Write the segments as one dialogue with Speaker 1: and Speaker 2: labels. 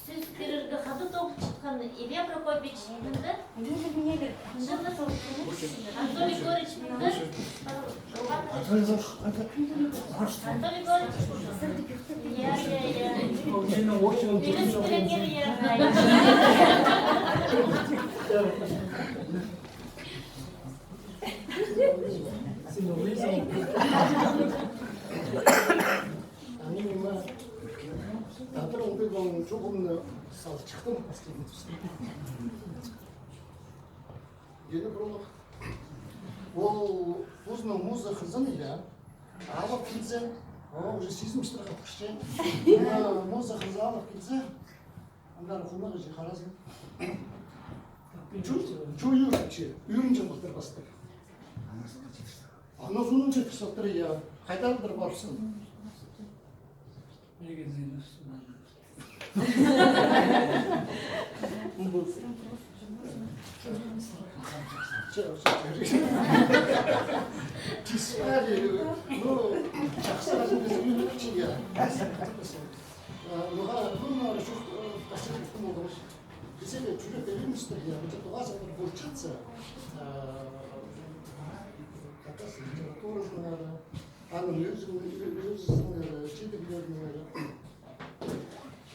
Speaker 1: Siz terörde hadı topu çıkan İlya Prokopyevich mıydı? Anatoly Gorich mıydı? Anatoly Gorich. Ya. Film тренер ya.
Speaker 2: 다들 오늘은 조금 살짝도 얘는 그런 거 поздно муза хазанья а вот кидзе уже сезон штраф кишен муза хазала кидзе анда хумага же харазм чую чи үйрен жабылдыр бастыр ана соның жеткісаттыр я қайдардыр барсын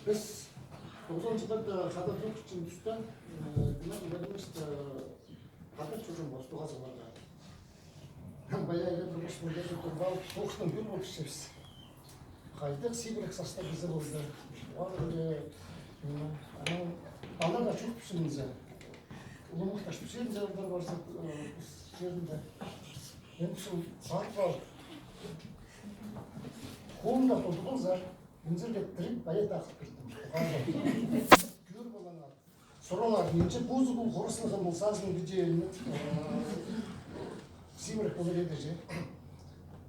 Speaker 2: Biz 90-жылдарда хадап жоқ үшін тұстан білмейміз хадап çocuğum var туға заларға баяғы бір мұнда жүріп алып соғыстан көл болып ішеміз қайдық сибірік саста бізді болды ана да çok пішімізі ұлы мұқташ пішеміз жағдар барса жерінде енді сол сағат бар қолында толды ғой зар Инзерге трип баят ақып бердім. Гүр болаңар. Сұралар, менше бозы бұл қорысылған бұл сазының бедеуіні сибірік болар еді же.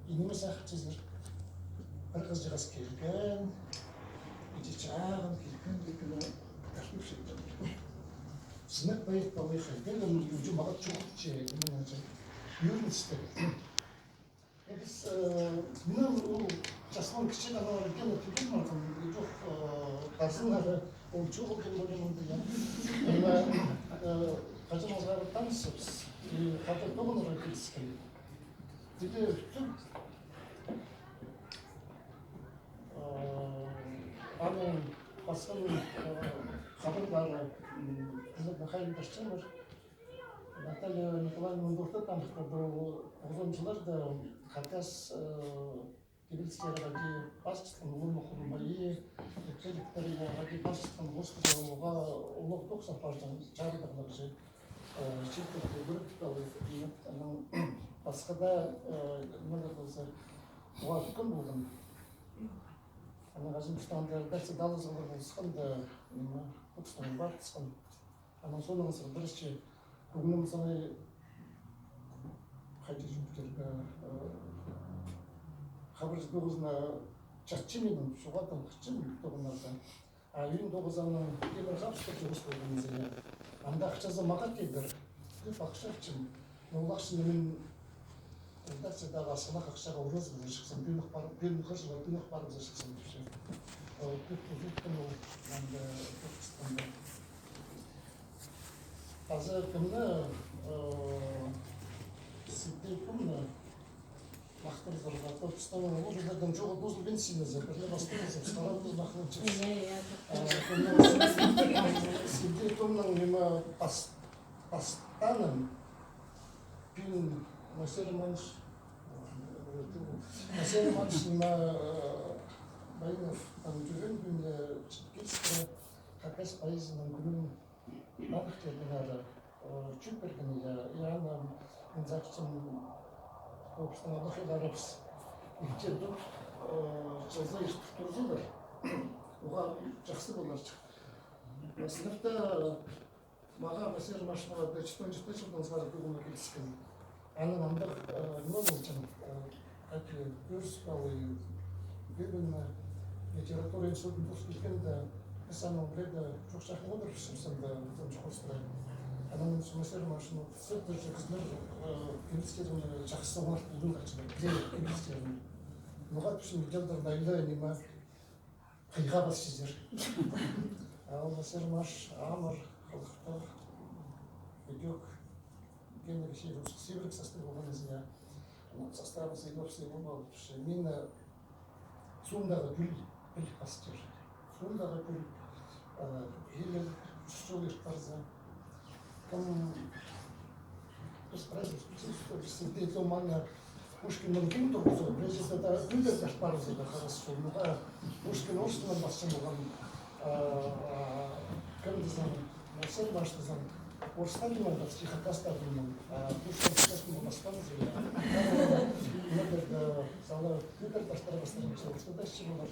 Speaker 2: Инемес ақыт жезір. Бір қыз жағас келген, беде жағын келген, ташып шекті. Сынық баят балай қайден, өте мағат жоқ че, үйірін істеді. Biz bunun жасынан кішкене аналар екен өткен маған жоқ қазынары ол жоқ екен ойлаймын деген қажымызға танысып қазір тоғынға келіскен деді аның басқаның хабарлары қызметіне қайындашчылар Наталья Николаевна Мандурта там был жылдарда хотяс кибельские ради пасчыстан улы хурмайы кедиктерге ради пасчыстан госпиталга улуг токсан паждан чардыгылар же чиркетке бүрүкталы анан баскада мына болса уа күн болгон анан Казакстанда дәрсе далызылар болсун да Түркістан бар тысқан анан соның бірінші бүгін мысалы қайта жұмыстерге хабар доғызына чатчименің шуғатым қычын тоғынардан үйін доғызанның келер жапшықы жоғыз болғанызы анда ақшазы маған келдір көп ақша қычын ол ақшыны мен дәрседағы асылақ ақшаға орыз бұзы шықсам бүйінық жылы бүйінық барымызы шықсам көп ұзыттың ол Түркістанда Қазір күні сізде күні мақтырызға Түркістанның ол жерден жоғы бұзыл бенсинізі бірлі бастыңызы старамыз мақтырып сізде күннің нема пастанын пин Насереманш нема Байынов жүрген күнде келісті қақас пайызының күнін Нахтединара Чуперкина, Иоанна Инзакчин, Копстана Дахидарапс, где тут жазаешь турзулар, уға жақсы болар шықты. Сыныпта маға мәселе машиналарда 4-5 жылдан сары бүгінгі келіскен. Анын андық не болчын, әке көріспалы, бүйбіні литература институтын дұрыс келгенде самом деле çok şahane olur şimdi bizim çocuklar. Ama mesela maşını sırtı çocuklar kimselerin şahsı var bulduğun kaçında güzel kimselerin. Muhat şimdi geldir dayla nima қиға бас сіздер. Алмасыр маш, амыр, халықтар, бедек, генерик шейрус, сибирик состав болғанызына, составы сыйлапсы болмалы. Мен суындағы гүл бастыр. Суындағы гүл, елер, үстілер қарзы. Кім, біз праздник, маңа Пушкиннің кем тұрғызы, біресе да гүлдер кашпарызы да қарасы жолыға. Пушкин орысынан басшы болған, кім дезен, Марсел баш дезен, орыстан демалды, стихотаста білмін. Пушкин кешкін болмастан зелі. Мүдір салы гүлдер кашпар бастырын, орысты да іші болар.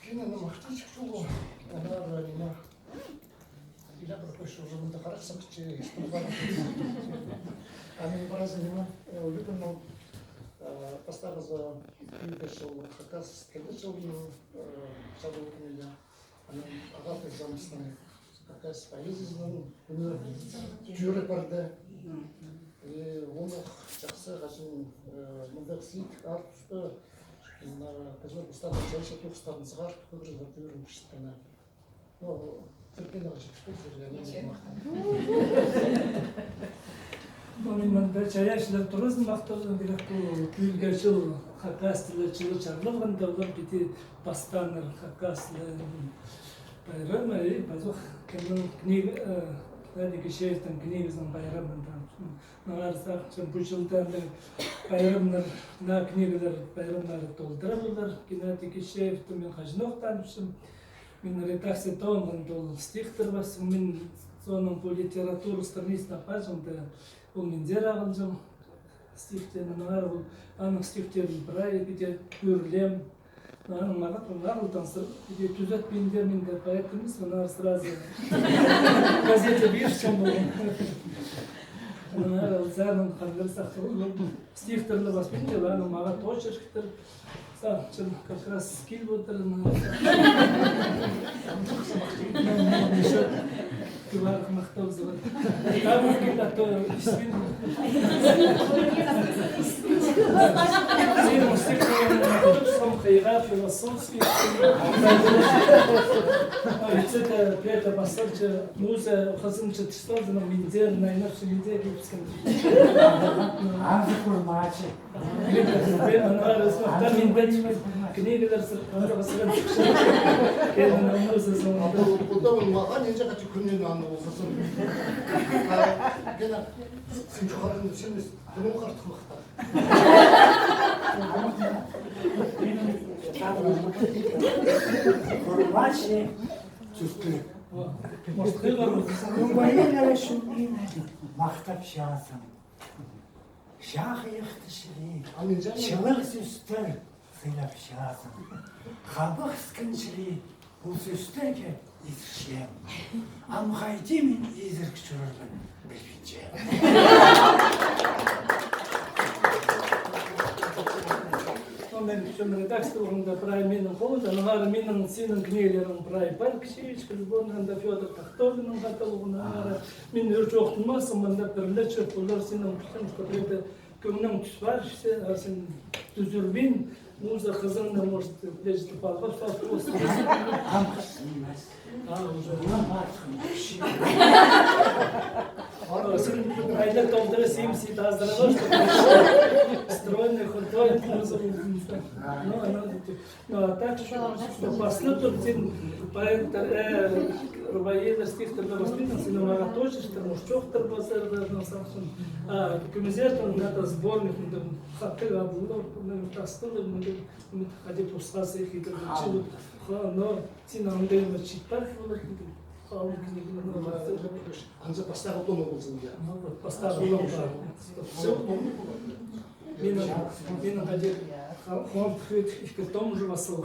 Speaker 2: Кинені мақтачық жолу, олар рейна. Я пропущу уже на декорациях, что они по-разному выполнил, поставил за вышел как раз вышел саду комедия, они агаты замысленные, как раз поездил, тюры парде, и он их часто очень модерсит, арт что на казу поставил чаще тут ставил згар, который за тюрем чистый. Ну,
Speaker 3: Мен чаяшылар туризм мақтаудан керек күйлге жыл хакастылы жылы чарлығында олар бите бастаныр хакастылы байрам и базох кемнің книга надеки шейтен книгасының байрамында нарсақ чем бұл жылдан байрамдар на книгалар байрамдар толтырылар кинатики шейфті мен хажноқтанышым мен редакция тонған дол стихтер бас мен соның по литературу страниц напажымда ол мендер ағылжым стихтерін ағыл аның стихтерін бірай бите көрлем аның мағат ағыл тансыр бите түзет бендер менде поэт емес мына сразу газете бешчем болған ағыл зәнің қанғыр сақтылы стихтерлі бас бенде аның мағат очерктер чем как раз скилл вот еще киварк махтов зовут. Там где-то то действительно. Сильно стихи сам хайрат философский. Это это посольче муза хазынче тстазы на миндер на иначе миндер гибском.
Speaker 4: Анзы курмачи.
Speaker 3: Там миндер книгалар басқан келін өмірі соңында.
Speaker 2: Бұдан маған енже қачы күннен аны оқысын. Гена, сен жоғарын сенбес, бұның қартық мақта.
Speaker 4: Курмачи. Чувствую.
Speaker 3: Мостқи бар ма?
Speaker 4: Көңбайын шүмгейін мақтап шағасың. Шағы еқті шірей, шылық сүстір сыйлап шағасың. Қабық скіншірей, бұл сүстерге езішем. Амғайды мен езірк жүргін білбейчем.
Speaker 3: Мен чем редакторында прай менің қолда, нағары менің сенің книгелерің прай бар кішечкі любовнанда Федор Тахтовинның каталогына мен өрч оқытылмасым, мында бірлі чөп олар сенің күштің көпреті көңнің түс бар, сен түзірбен, муза қызыңда может лежді балға шалты осы.
Speaker 4: Амқысын емес.
Speaker 3: Уже.
Speaker 4: Амқысын күші.
Speaker 3: Сен айда толтыры семсей таздырығы, что стройный, худой, музыку. Ну, а так, что послушал, сен поэттер, рубаелер, стихтер, воспитан, сен мага точештер, мушчоқтер басар, а комизертон, это сборник, хаты, абулор, тастылы, ходи пускасы, хитр, но сен аңдайын читпар,
Speaker 2: Анжа поставил дома болсын я.
Speaker 3: Поставил дома. Менің қадет қуам пүхет ішкі том уже басыл.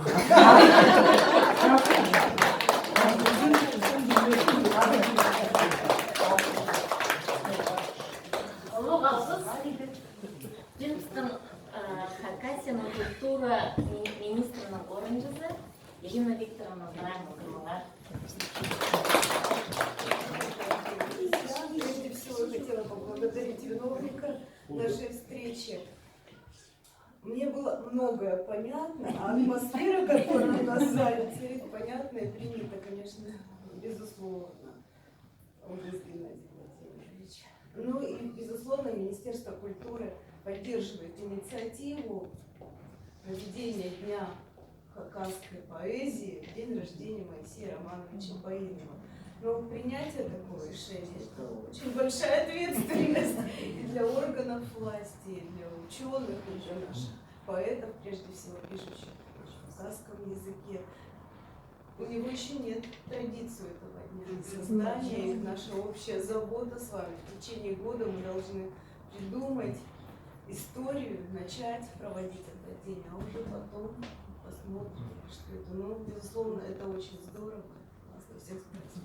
Speaker 1: Финском Хакасияның культура министрінің орынбасары Ирина Викторовна Браева.
Speaker 5: Прежде всего, я хотела поблагодарить виновника нашей встречи. Мне было многое понятно, а атмосфера, которая у нас в зале царит, понятно и принято, конечно, безусловно. Образ Геннадий Владимирович. Ну и, безусловно, Министерство культуры поддерживает инициативу проведения Дня хакасской поэзии в день рождения Моисея Романовича Баинова. Но принятие такого решения – это очень большая ответственность и для органов власти, и для ученых, и для наших поэтов, прежде всего пишущих на хакасском языке. У него еще нет традиции этого дня создания, и наша общая забота с вами. В течение года мы должны придумать историю, начать проводить этот день, а уже потом посмотрим, что это. Ну, безусловно, это очень здорово. Классно. Всех спасибо.